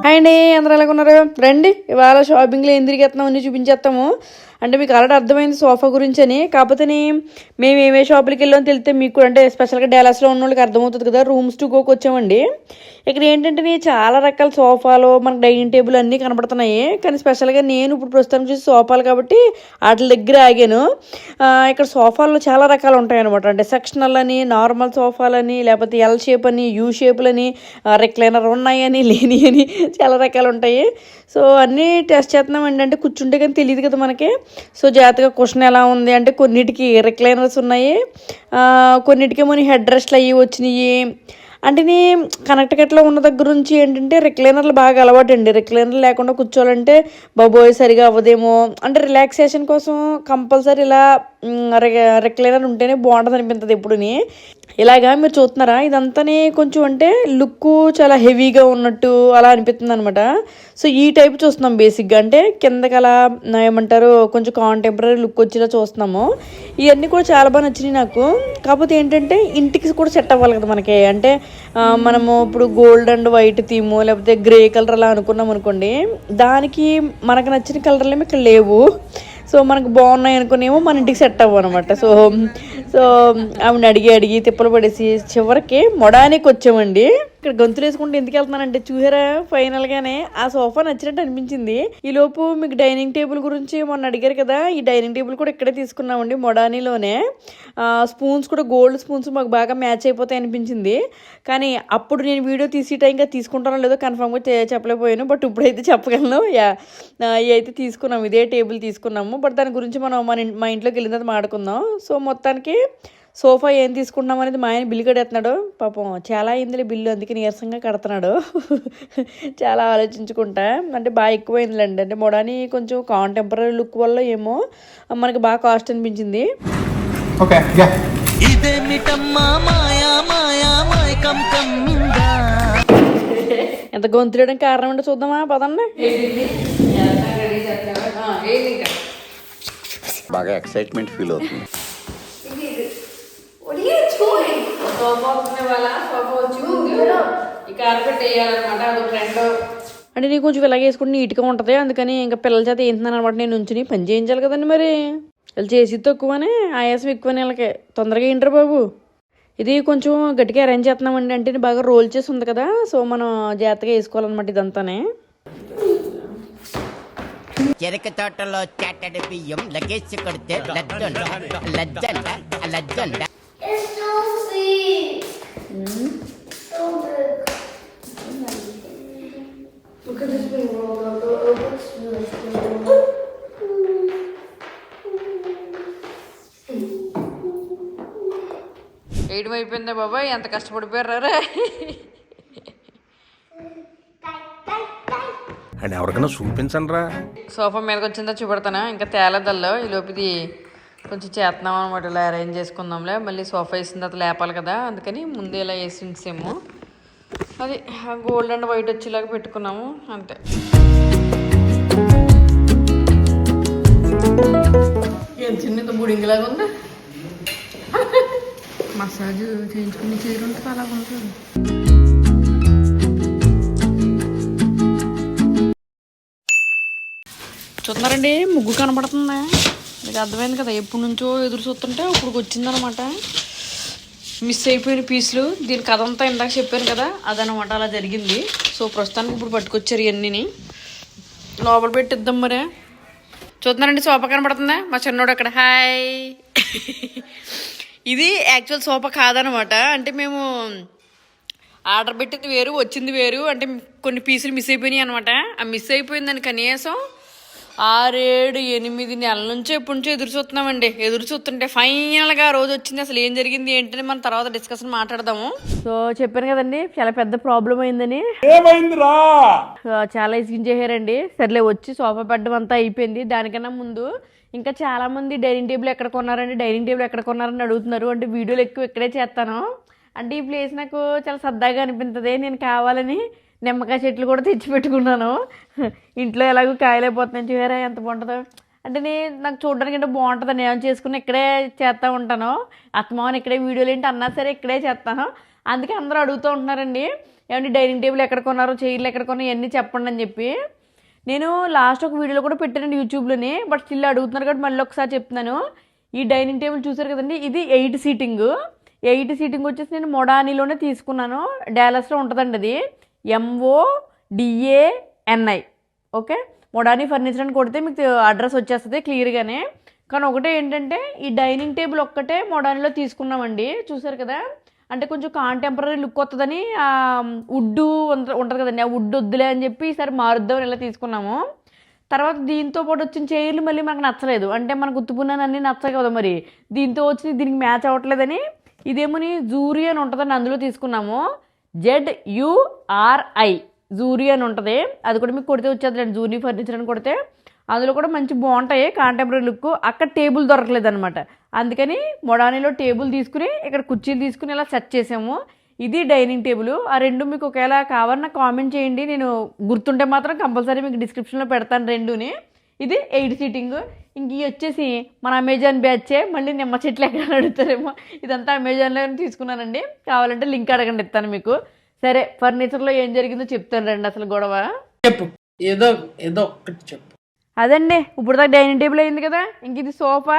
Hi అండి, అందరూ ఎలాగున్నారు? రండి, ఇవాళ షాపింగ్లో ఏం తిరిగేస్తున్నాం అన్నీ చూపించేస్తాము. అంటే మీకు ఆల్రెడీ అర్థమైంది సోఫా గురించి అని. కాకపోతే మేము ఏమే షాపులకి వెళ్ళామో తెలిస్తే మీకు అంటే స్పెషల్గా డాలస్లో ఉన్న వాళ్ళకి అర్థమవుతుంది కదా. రూమ్స్ టు గోకి వచ్చామండి. ఇక్కడ ఏంటంటే చాలా రకాల సోఫాలు, మనకు డైనింగ్ టేబుల్ అన్నీ కనబడుతున్నాయి. కానీ స్పెషల్గా నేను ఇప్పుడు ప్రస్తుతం చూసి సోఫాలు కాబట్టి వాటి దగ్గర ఆగాను. ఇక్కడ సోఫాల్లో చాలా రకాలు ఉంటాయన్నమాట. అంటే సెక్షనల్ అని, నార్మల్ సోఫాలని, లేకపోతే ఎల్ షేప్ అని, యూ షేపులని, రెక్లైనర్ ఉన్నాయని, లేని అని చాలా రకాలు ఉంటాయి. సో అన్నీ టెస్ట్ చేస్తున్నాం. ఏంటంటే కూర్చుంటే కానీ తెలియదు కదా మనకి. సో జాగ్రత్తగా క్వశ్చన్ ఎలా ఉంది అంటే కొన్నిటికి రిక్లైనర్స్ ఉన్నాయి, కొన్నిటికి మన హెడ్ రెస్ట్లు అయ్యి వచ్చినాయి. అంటే కనెక్టికట్లో ఉన్న దగ్గర నుంచి ఏంటంటే రిక్లైనర్లు బాగా అలవాటు అండి. రిక్లైనర్ లేకుండా కూర్చోవాలంటే బాబోయ్ సరిగా అవ్వదేమో. అంటే రిలాక్సేషన్ కోసం కంపల్సరీ ఇలా రిక్లైనర్ ఉంటేనే బాగుంటుంది అనిపిస్తుంది ఎప్పుడుని. ఇలాగా మీరు చూస్తున్నారా, ఇదంతానే కొంచెం అంటే లుక్ చాలా హెవీగా ఉన్నట్టు అలా అనిపిస్తుంది అనమాట. సో ఈ టైప్ చూస్తున్నాం బేసిక్గా. అంటే కిందకి అలా ఏమంటారు కొంచెం కాంటెంపరీ లుక్ వచ్చేలా చూస్తున్నాము. ఇవన్నీ కూడా చాలా బాగా నచ్చినాయి నాకు. కాకపోతే ఏంటంటే ఇంటికి కూడా సెట్ అవ్వాలి కదా మనకి. అంటే మనము ఇప్పుడు గోల్డ్ అండ్ వైట్ థీము లేకపోతే గ్రే కలర్ అలా అనుకున్నాం అనుకోండి, దానికి మనకు నచ్చిన కలర్లు ఏమి ఇక్కడ లేవు. సో మనకు బాగున్నాయి అనుకునేమో మన ఇంటికి సెట్ అవ్వు అనమాట. సో ఆవిడని అడిగి తిప్పలు పడేసి చివరికి మొడానికి వచ్చామండి. ఇక్కడ గంతులు వేసుకుంటే ఎందుకు వెళ్తున్నానంటే చూసారా, ఫైనల్గానే ఆ సోఫా నచ్చినట్టు అనిపించింది. ఈ లోపు మీకు డైనింగ్ టేబుల్ గురించి మొన్న అడిగారు కదా, ఈ డైనింగ్ టేబుల్ కూడా ఇక్కడే తీసుకున్నామండి మొడానీలోనే. స్పూన్స్ కూడా గోల్డ్ స్పూన్స్ మాకు బాగా మ్యాచ్ అయిపోతాయి అనిపించింది. కానీ అప్పుడు నేను వీడియో తీసి టైంగా తీసుకుంటానో లేదో కన్ఫామ్గా చెప్పలేకపోయాను. బట్ ఇప్పుడైతే చెప్పగలను. ఇవి అయితే తీసుకున్నాము, ఇదే టేబుల్ తీసుకున్నాము. బట్ దాని గురించి మనం మా ఇంట్లోకి వెళ్ళిన తర్వాత మాట్లాడుకుందాం. సో మొత్తానికి సోఫా ఏం తీసుకుంటున్నాం అనేది మా ఆయన బిల్లు కడేస్తున్నాడు. పాపం చాలా అయిందిలే బిల్లు, అందుకే నీరసంగా కడుతున్నాడు. చాలా ఆలోచించుకుంటా. అంటే బాగా ఎక్కువైందిలేండి. అంటే మొడాని కొంచెం కాంటెంపరీ లుక్ వల్ల ఏమో మనకి బాగా కాస్ట్ అనిపించింది. ఎంత గొంతులేయడం కారణం అంటే చూద్దామా, పదండి. బాగా ఎక్సైట్మెంట్ ఫీల్ అవుతుంది. అంటే నీకు కొంచెం ఇలాగ వేసుకుంటే నీట్గా ఉంటుంది. అందుకని ఇంకా పిల్లల చేత ఏంటున్నాను అనమాట. నేను ఉంచుని పని చేయించాలి కదండి. మరి వీళ్ళు చేసి తక్కువనే ఆయాసం ఎక్కువని వీళ్ళకి. తొందరగా ఏంటారు బాబు. ఇది కొంచెం గట్టిగా అరేంజ్ చేస్తున్నామండి. అంటే బాగా రోల్ చేసి ఉంది కదా, సో మనం జాగ్రత్తగా వేసుకోవాలన్నమాట ఇదంతానే. చెరక తోటలో చాటడి బియ్యం లగేజ్ కొడితే లజ్జంట. Look at this being rolled up. It looks really cool. వేయడం అయిపోయిందా బాబాయ్, ఎంత కష్టపడిపోయారా. అండ్ ఎవరికైనా చూపించండి రా. సోఫా మీదకి వచ్చిందా చూపెడతానా, ఇంకా తేలేదల్లో. ఈ లోపు ఇది కొంచెం చేస్తున్నాం అనమాట. ఇలా అరేంజ్ చేసుకుందాంలే, మళ్ళీ సోఫా వేసిన తర్వాత లేపాలి కదా, అందుకని ముందే ఇలా వేసి ఉంచాము. అది గోల్డ్ అండ్ వైట్ వచ్చేలాగా పెట్టుకున్నాము అంతే. ఏం చిన్న బుడింగిలాగా ఉందా. మసాజ్ చేయించుకుని చీర ఉంటుంది అలా ఉంటుంది. చూస్తున్నారండి, ముగ్గు కనబడుతుందా మీకు? అర్థమైంది కదా, ఎప్పటి నుంచో ఎదురు చూస్తుంటే ఇప్పుడు వచ్చిందనమాట. మిస్ అయిపోయిన పీసులు. దీని కథ అంతా ఇందాక చెప్పాను కదా, అదనమాట. అలా జరిగింది. సో ప్రస్తుతానికి ఇప్పుడు పట్టుకొచ్చారు ఇవన్నీ. లోపల పెట్టిద్దాం మరి. చూస్తున్నారండి, సోఫా కనబడుతుందా? మా చిన్నోడు అక్కడ హాయ్. ఇది యాక్చువల్ సోఫా కాదనమాట. అంటే మేము ఆర్డర్ పెట్టింది వేరు, వచ్చింది వేరు. అంటే కొన్ని పీసులు మిస్ అయిపోయినాయి అనమాట. ఆ మిస్ అయిపోయిందని కనీసం 6, 7, 8 నెలల నుంచి ఎప్పటి నుంచో ఎదురు చూస్తుంటే ఫైనల్గా రోజు వచ్చింది. అసలు ఏం జరిగింది ఏంటని మనం తర్వాత డిస్కషన్ మాట్లాడదాము. సో చెప్పాను కదండి, చాలా పెద్ద ప్రాబ్లం అయిందని. చాలా ఇసిగించేసారండి. సర్లే వచ్చి సోఫా పెట్టడం అంతా అయిపోయింది. దానికన్నా ముందు ఇంకా చాలా మంది డైనింగ్ టేబుల్ ఎక్కడ కొన్నారని అడుగుతున్నారు. అంటే వీడియోలు ఎక్కువ ఇక్కడే చేస్తాను. అంటే ఈ ప్లేస్ నాకు చాలా సరదాగా అనిపిస్తుంది. నేను కావాలని నిమ్మకాయ చెట్లు కూడా తెచ్చి పెట్టుకున్నాను. ఇంట్లో ఎలాగో కాయలైపోతున్నాయి చూసారా ఎంత బాగుంటుందో. అంటే నాకు చూడడానికి అంటే బాగుంటుంది, నేను చేసుకుని ఇక్కడే చేస్తూ ఉంటాను. అత్తమావని ఇక్కడే వీడియోలు ఏంటి అన్నా సరే ఇక్కడే చేస్తాను. అందుకే అందరూ అడుగుతూ ఉంటున్నారండి, ఏమంటే డైనింగ్ టేబుల్ ఎక్కడ కొన్నారు, చైర్లు ఎక్కడ కొన్నారు, ఇవన్నీ చెప్పండి అని చెప్పి. నేను లాస్ట్ ఒక వీడియోలో కూడా పెట్టానండి యూట్యూబ్లోని, బట్ స్టిల్ అడుగుతున్నారు కాబట్టి మళ్ళీ ఒకసారి చెప్తున్నాను. ఈ డైనింగ్ టేబుల్ చూసారు కదండి, ఇది 8 సీటింగ్. 8 సీటింగ్ వచ్చేసి నేను మొడానీలోనే తీసుకున్నాను. డాలస్లో ఉంటుందండి అది, MODANI. ఓకే, మొడానీ ఫర్నిచర్ అని కొడితే మీకు అడ్రస్ వచ్చేస్తుంది క్లియర్గానే. కానీ ఒకటే ఏంటంటే ఈ డైనింగ్ టేబుల్ ఒక్కటే మొడానీలో తీసుకున్నామండి. చూసారు కదా, అంటే కొంచెం కాంటెంపరీ లుక్ వస్తుందని వుడ్ ఉంటుంది కదండి, ఆ వుడ్ వద్దులే అని చెప్పి ఈసారి మారుద్దామని ఇలా తీసుకున్నాము. తర్వాత దీంతో పాటు వచ్చిన చైర్లు మళ్ళీ మనకు నచ్చలేదు, అంటే మనకు ఉత్తుపున్నాను అన్నీ నచ్చాయి కదా, మరి దీంతో వచ్చి దీనికి మ్యాచ్ అవ్వట్లేదని ఇదేమోని జూరీ అని ఉంటుందని అందులో తీసుకున్నాము. ZURI జూరీ అని ఉంటుంది, అది కూడా మీకు కొడితే వచ్చేది జూరీ ఫర్నిచర్ అని కొడితే. అందులో కూడా మంచి బాగుంటాయి కాంటెంపరీ లుక్. అక్కడ టేబుల్ దొరకలేదు అనమాట, అందుకని మొడానీలో టేబుల్ తీసుకుని ఇక్కడ కుర్చీలు తీసుకుని ఇలా సెట్ చేసాము. ఇది డైనింగ్ టేబుల్. ఆ రెండు మీకు ఒకవేళ కావాలన్నా కామెంట్ చేయండి, నేను గుర్తుంటే మాత్రం కంపల్సరీ మీకు డిస్క్రిప్షన్లో పెడతాను రెండుని. ఇది 8 సీటింగ్. ఇంక ఇవి వచ్చేసి మన అమెజాన్ బ్యాచే, మళ్ళీ నిమ్మ చెట్లు ఎక్కడ అడుగుతారేమో, ఇదంతా అమెజాన్లో తీసుకున్నానండి. కావాలంటే లింక్ అడగండి, ఇస్తాను మీకు. సరే, ఫర్నిచర్లో ఏం జరిగిందో చెప్తాను రండి. అసలు గొడవ చెప్పు, ఏదో ఒక్కటి చెప్పు. అదండి, ఇప్పుడు దాకా డైనింగ్ టేబుల్ అయింది కదా, ఇంక ఇది సోఫా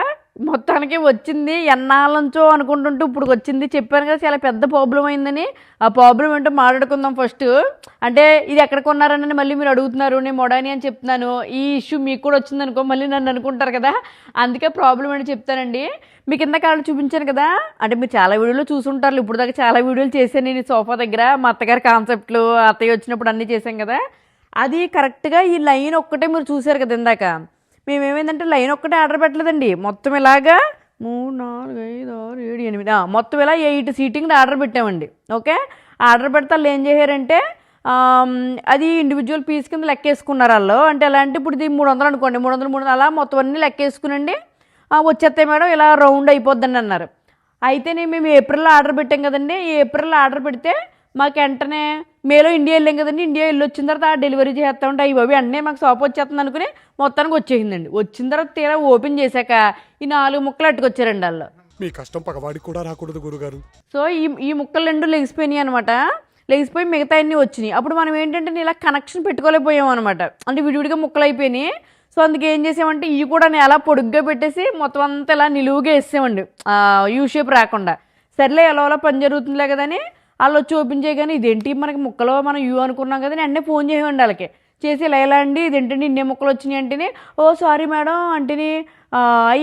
మొత్తానికి వచ్చింది. ఎన్నాళ్ళంచో అనుకుంటుంటూ ఇప్పుడు వచ్చింది. చెప్పాను కదా చాలా పెద్ద ప్రాబ్లం అయిందని. ఆ ప్రాబ్లం ఏంటో మాట్లాడుకుందాం ఫస్ట్. అంటే ఇది ఎక్కడ కొన్నారని మళ్ళీ మీరు అడుగుతున్నారు, నేను మొడాని అని చెప్తున్నాను. ఈ ఇష్యూ మీకు కూడా వచ్చిందనుకో మళ్ళీ నన్ను అనుకుంటారు కదా, అందుకే ప్రాబ్లం ఏంటో చెప్తానండి. మీకు ఇందాక వాళ్ళు చూపించాను కదా, అంటే మీరు చాలా వీడియోలు చూసుంటారు. ఇప్పుడు దాకా చాలా వీడియోలు చేశాను నేను ఈ సోఫా దగ్గర, మా అత్తగారి కాన్సెప్ట్లు, అత్తయ్య వచ్చినప్పుడు అన్నీ చేశాం కదా. అది కరెక్ట్గా ఈ లైన్ ఒక్కటే మీరు చూసారు కదా ఇందాక. మేమేమైందంటే లైన్ ఒక్కటే ఆర్డర్ పెట్టలేదండి, మొత్తం ఇలాగా 3, 4, 5, 6, 7, 8 మొత్తం ఇలా 8 సీటింగ్ ఆర్డర్ పెట్టామండి. ఓకే, ఆర్డర్ పెడితే వాళ్ళు ఏం చేశారంటే అది ఇండివిజువల్ పీస్ కింద లెక్కేసుకున్నారు వాళ్ళు. అంటే ఎలా అంటే ఇప్పుడు ఇది 300 అనుకోండి, 300 అలా మొత్తం అన్నీ లెక్కేసుకునండి వచ్చేస్తాయి మేడం, ఇలా రౌండ్ అయిపోద్దండి అన్నారు. అయితే మేము ఏప్రిల్లో ఆర్డర్ పెట్టాం కదండి. ఏప్రిల్లో ఆర్డర్ పెడితే మాకు వెంటనే మేలో ఇండియా వెళ్ళాం కదండి, ఇండియా వెళ్ళి వచ్చిన తర్వాత డెలివరీ చేస్తూ ఉంటే అవి బాబు వెంటనే మాకు షాప్ వచ్చేస్తుంది అనుకుని మొత్తానికి వచ్చేసిందండి. వచ్చిన తర్వాత తీరా ఓపెన్ చేశాక ఈ 4 ముక్కలు అట్టుకొచ్చారండి వాళ్ళు. మీ కష్టం పగవాడికి కూడా రాకూడదు గురుగారు. సో ఈ ముక్కలు 2 లెగిసిపోయినాయి అనమాట. లెగిసిపోయి మిగతా అన్నీ వచ్చినాయి. అప్పుడు మనం ఏంటంటే ఇలా కనెక్షన్ పెట్టుకోలేకపోయాం అనమాట, అంటే విడివిడిగా ముక్కలు అయిపోయినాయి. సో అందుకే ఏం చేసామంటే ఇవి కూడా అలా పొడుగ్గా పెట్టేసి మొత్తం అంతా ఇలా నిలువుగా వేసామండి, యూ షేప్ రాకుండా. సర్లే ఎలా పని జరుగుతుందిలే కదని వాళ్ళు వచ్చి ఓపెన్ చేయగానే ఇదేంటి మనకి ముక్కలో మనం యూ అనుకున్నాం కదా, వెంటనే ఫోన్ చేయండి వాళ్ళకి. చేసి ఇలా అండి ఇదేంటండి ఇన్ని ముక్కలు వచ్చినాయి అంటేనే, ఓ సారీ మేడం అంటేని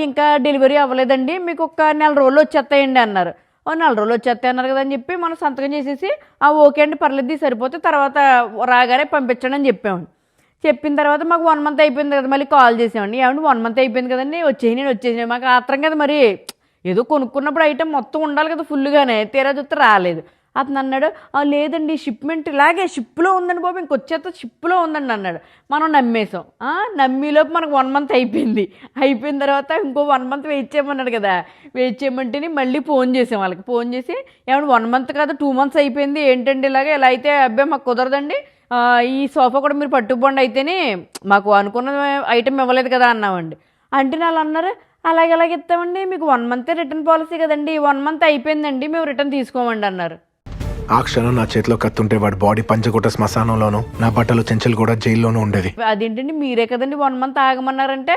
ఇంకా డెలివరీ అవ్వలేదండి, మీకు ఒక 4 రోజులు వచ్చేస్తాయండి అన్నారు. 4 రోజులు వచ్చేస్తాయి అన్నారు కదా అని చెప్పి మనం సంతకం చేసేసి ఓకే అండి పర్లేదు సరిపోతే తర్వాత రాగానే పంపించండి అని చెప్పామండి. చెప్పిన తర్వాత మాకు 1 మంత్ అయిపోయింది కదా, మళ్ళీ కాల్ చేసామండి. ఏమంటే 1 మంత్ అయిపోయింది కదండి, వచ్చేసినాయి. మాకు ఆత్రం కదా, మరి ఏదో కొనుక్కున్నప్పుడు ఐటెం మొత్తం ఉండాలి కదా ఫుల్గానే. తీరా చూస్తే రాలేదు. అతను అన్నాడు లేదండి షిప్మెంట్ ఇలాగే షిప్లో ఉందండి బాబు, ఇంకొచ్చేత షిప్లో ఉందండి అన్నాడు. మనం నమ్మేసాం. నమ్మేలోపు మనకు 1 మంత్ అయిపోయింది. అయిపోయిన తర్వాత ఇంకో 1 మంత్ వెయిట్ చేయమన్నాడు కదా, వెయిట్ చేయమంటేనే మళ్ళీ ఫోన్ చేసాం వాళ్ళకి. ఫోన్ చేసి ఏమంటే 1 మంత్ కాదు 2 మంత్స్ అయిపోయింది ఏంటండి ఇలాగే, ఇలా అయితే అబ్బాయి మాకు కుదరదండి, ఈ సోఫా కూడా మీరు పట్టుకుపోండి అయితేనే, మాకు అనుకున్న ఐటెం ఇవ్వలేదు కదా అన్నామండి. అంటే వాళ్ళు అన్నారు అలాగే ఇస్తామండి, మీకు 1 మంతే రిటర్న్ పాలసీ కదండి, 1 మంత్ అయిపోయిందండి మేము రిటర్న్ తీసుకోమండి అన్నారు. ఆ క్షణం నా చేతిలో కత్తుంటే వాడి బాడీ పంచగుట్ట శ్మశానంలోను, నా బట్టలు చెంచలు కూడా జైల్లోనూ ఉండేది. అదేంటండి మీరే కదండి 1 మంత్ ఆగమన్నారంటే,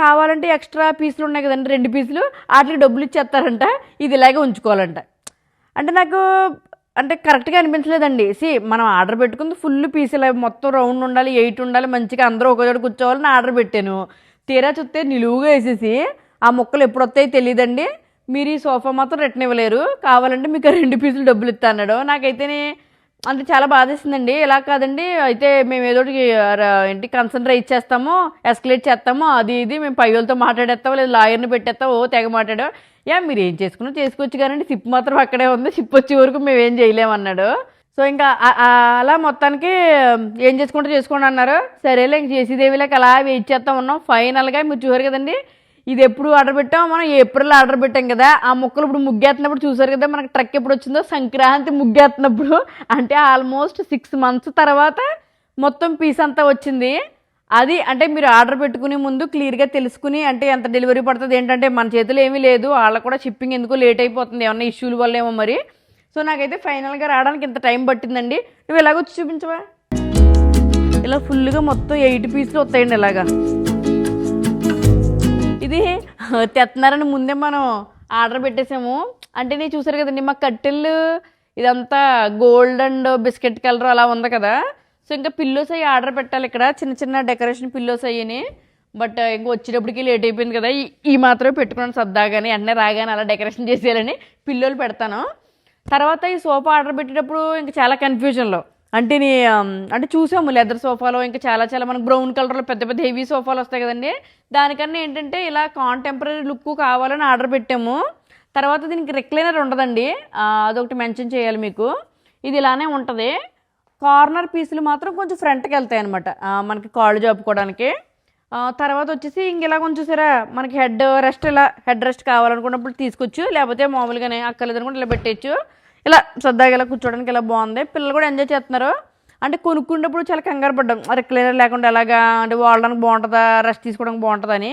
కావాలంటే ఎక్స్ట్రా పీసులు ఉన్నాయి కదండి 2 పీసులు, వాటికి డబ్బులు ఇచ్చేస్తారంట, ఇది ఇలాగే ఉంచుకోవాలంట. అంటే నాకు అంటే కరెక్ట్గా అనిపించలేదండి. మనం ఆర్డర్ పెట్టుకుంది ఫుల్ పీసులు మొత్తం రౌండ్ ఉండాలి, 8 ఉండాలి, మంచిగా అందరూ ఒకచోట కూర్చోవాలని ఆర్డర్ పెట్టాను. తీరా చూస్తే నిలువుగా వేసేసి ఆ ముక్కలు ఎప్పుడు వస్తాయో తెలియదండి, మీరు ఈ సోఫా మాత్రం రిటర్న్ ఇవ్వలేరు, కావాలంటే మీకు 2 పీసులు డబ్బులు ఇస్తా అన్నాడు. నాకైతేనే అంటే చాలా బాధేసిందండి. ఇలా కాదండి అయితే మేము ఏదో ఏంటి కన్సర్న్ రైజ్ చేస్తాము, ఎస్కలేట్ చేస్తాము, అది ఇది మేము పై వాళ్ళతో మాట్లాడేస్తాము, లేదా లాయర్ని పెట్టేస్తాము, తెగ మాట్లాడాం. మీరు ఏం చేసుకున్నా చేసుకోవచ్చు కానీ షిప్ మాత్రం అక్కడే ఉంది, షిప్ వచ్చే వరకు మేము ఏం చేయలేమన్నాడు. సో ఇంకా అలా మొత్తానికి ఏం చేసుకోండి అన్నారు. సరేలే ఇంక చేసేదేవిలాక అలా వెయిట్ చేస్తూ ఉన్నాం. ఫైనల్గా మీరు చూసారు కదండి, ఇది ఎప్పుడు ఆర్డర్ పెట్టాం, మనం ఏప్రిల్లో ఆర్డర్ పెట్టాం కదా, ఆ ముక్కలు ఇప్పుడు ముగ్గేస్తున్నప్పుడు చూసారు కదా మనకి ట్రక్ ఎప్పుడు వచ్చిందో, సంక్రాంతి ముగ్గేస్తున్నప్పుడు, అంటే ఆల్మోస్ట్ 6 మంత్స్ తర్వాత మొత్తం పీస్ అంతా వచ్చింది. అది అంటే మీరు ఆర్డర్ పెట్టుకునే ముందు క్లియర్గా తెలుసుకుని అంటే ఎంత డెలివరీ పడుతుంది ఏంటంటే మన చేతిలో ఏమీ లేదు, వాళ్ళకు కూడా షిప్పింగ్ ఎందుకో లేట్ అయిపోతుంది ఏమన్నా ఇష్యూల వల్ల ఏమో మరి. సో నాకైతే ఫైనల్గా రావడానికి ఇంత టైం పట్టిందండి. నువ్వు ఎలాగొచ్చి చూపించవా? ఇలా ఫుల్గా మొత్తం 8 పీసులు వస్తాయండి ఇలాగా. ఇది తెస్తున్నారని ముందే మనం ఆర్డర్ పెట్టేసాము. అంటే నేను చూసారు కదండి మా కట్టెలు ఇదంతా గోల్డ్ అండ్ బిస్కెట్ కలర్ అలా ఉంది కదా. సో ఇంకా పిల్లోస్ అయ్యి ఆర్డర్ పెట్టాలి ఇక్కడ, చిన్న చిన్న డెకరేషన్ పిల్లోస్ అయ్యని. బట్ ఇంక వచ్చేటప్పటికి లేట్ అయిపోయింది కదా, ఈ మాత్రమే పెట్టుకున్నాను సర్దాగానే, వెంటనే రాగానే అలా డెకరేషన్ చేసేయాలని పిల్లోలు పెడతాను. తర్వాత ఈ సోఫా ఆర్డర్ పెట్టేటప్పుడు ఇంకా చాలా కన్ఫ్యూజన్లో అంటే చూసాము లెదర్ సోఫాలో ఇంకా చాలా చాలా మనకు బ్రౌన్ కలర్లో పెద్ద పెద్ద హెవీ సోఫాలు వస్తాయి కదండి. దానికన్నా ఏంటంటే ఇలా కాంటెంపరీ లుక్ కావాలని ఆర్డర్ పెట్టాము. తర్వాత దీనికి రెక్లైనర్ ఉండదండి, అదొకటి మెన్షన్ చేయాలి మీకు. ఇది ఇలానే ఉంటుంది. కార్నర్ పీసులు మాత్రం కొంచెం ఫ్రంట్కి వెళ్తాయి అనమాట మనకి కాళ్ళు జాపుకోవడానికి. తర్వాత వచ్చేసి ఇంక ఇలా కొంచెం చూసారా మనకి హెడ్ రెస్ట్ కావాలనుకున్నప్పుడు తీసుకోవచ్చు, లేకపోతే మామూలుగానే అక్కర్లేదు అనుకుంటే ఇలా పెట్టేయచ్చు. ఇలా సరదాగా ఇలా కూర్చోడానికి ఇలా బాగుంది. పిల్లలు కూడా ఎంజాయ్ చేస్తున్నారు. అంటే కొనుక్కునేటప్పుడు చాలా కంగారు పడ్డాం, రెక్లైనర్ లేకుండా ఎలాగా అంటే వాడడానికి బాగుంటుందా, రెస్ట్ తీసుకోవడానికి బాగుంటుందని.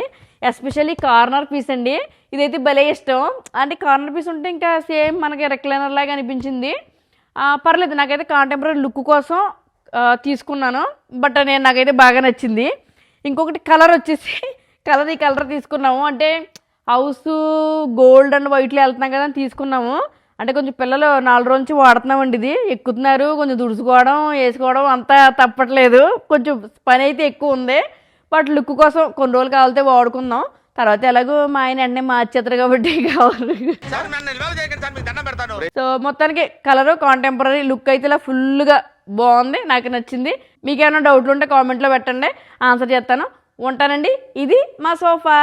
ఎస్పెషల్లీ కార్నర్ పీస్ అండి, ఇదైతే భలే ఇష్టం. అంటే కార్నర్ పీస్ ఉంటే ఇంకా సేమ్ మనకి రెక్లైనర్ లాగా అనిపించింది. పర్లేదు, నాకైతే కాంటెంపరీ లుక్ కోసం తీసుకున్నాను. బట్ నాకైతే బాగా నచ్చింది. ఇంకొకటి కలర్ వచ్చేసి ఈ కలర్ తీసుకున్నాము. అంటే హౌస్ గోల్డ్ అండ్ వైట్లో వెళ్తున్నాం కదా అని తీసుకున్నాము. అంటే కొంచెం పిల్లలు 4 రోజుల నుంచి వాడుతున్నామండి, ఇది ఎక్కుతున్నారు, కొంచెం దుడుచుకోవడం వేసుకోవడం అంతా తప్పట్లేదు. కొంచెం పని అయితే ఎక్కువ ఉంది. బట్ లుక్ కోసం కొన్ని రోజులు కావాలితే వాడుకుందాం. తర్వాత ఎలాగో మా ఆయన వెంటనే మార్చేస్తారు కాబట్టి కావాలి. సో మొత్తానికి కలరు కాంటెంపరీ లుక్ అయితే ఇలా ఫుల్గా బాగుంది, నాకు నచ్చింది. మీకు ఏమైనా డౌట్లు ఉంటే కామెంట్లో పెట్టండి, ఆన్సర్ చేస్తాను. ఉంటానండి. ఇది మా సోఫా.